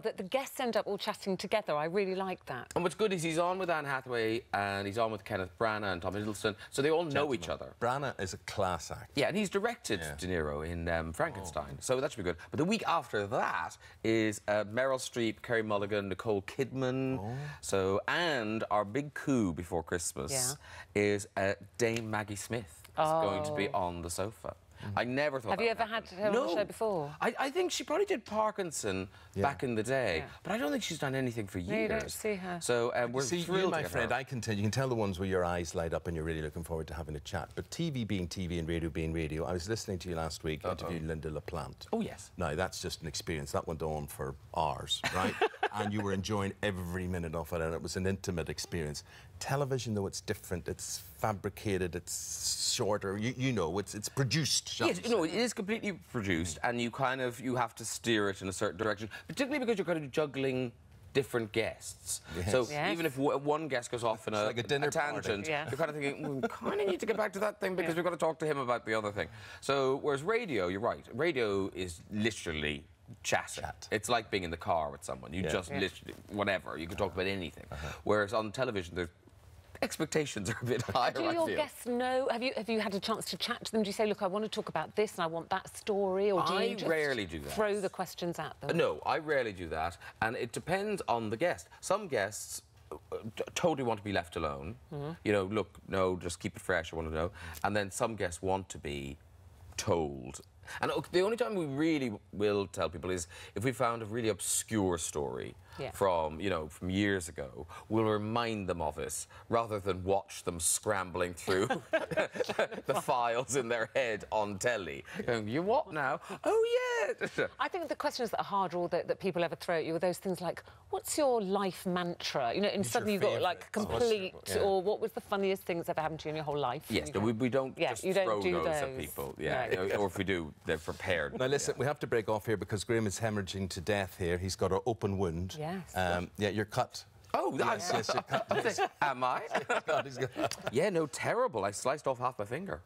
That the guests end up all chatting together. I really like that. And what's good is he's on with Anne Hathaway and he's on with Kenneth Branagh and Tom Hiddleston, so they all know each other. Branagh is a class act. Yeah, and he's directed De Niro in Frankenstein, so that should be good. But the week after that is Meryl Streep, Kerry Mulligan, Nicole Kidman. So, and our big coup before Christmas is Dame Maggie Smith is going to be on the sofa. I never thought. Have you ever had her on the show before? I think she probably did Parkinson back in the day, but I don't think she's done anything for years. No, you don't see her. So we're thrilled. My friend, I can tell. You can tell the ones where your eyes light up and you're really looking forward to having a chat. But TV being TV and radio being radio, I was listening to you last week interviewing Linda LaPlante. Oh yes. Now that's just an experience that went on for hours, right? And you were enjoying every minute of it, and it was an intimate experience. Television, though, it's different. It's fabricated. It's shorter. You know, it's produced. Yes, you know, it is completely produced, and you have to steer it in a certain direction, particularly because you're kind of juggling different guests. So even if one guest goes off in a tangent, you're kind of thinking, we kind of need to get back to that thing because we've got to talk to him about the other thing. So whereas radio, you're right, radio is literally chat. It's like being in the car with someone. You just literally, whatever, you can talk about anything. Whereas on television, there's expectations are a bit higher. Do your guests know? Have you had a chance to chat to them? Do you say, look, I want to talk about this and I want that story, or do you just rarely do that. Throw the questions at them? No, I rarely do that, and it depends on the guest. Some guests totally want to be left alone. You know, look, no, just keep it fresh. I want to know. And then some guests want to be told. And the only time we really will tell people is if we found a really obscure story from, you know, from years ago. We'll remind them of it rather than watch them scrambling through the files in their head on telly. Going, you what now? Oh, yeah! I think the questions that are hard or that people ever throw at you are those things like, what's your life mantra? You know, and suddenly you've got, like, complete, or what was the funniest thing that's ever happened to you in your whole life? Yes, no, we don't just throw those at people. Yeah, you know, or if we do, they're prepared. Now, listen, we have to break off here because Graham is hemorrhaging to death here. He's got an open wound. Yes. Yeah, you're cut. Oh, yes, you're cut. Am I? God, he's got... Yeah, no, terrible. I sliced off half my finger.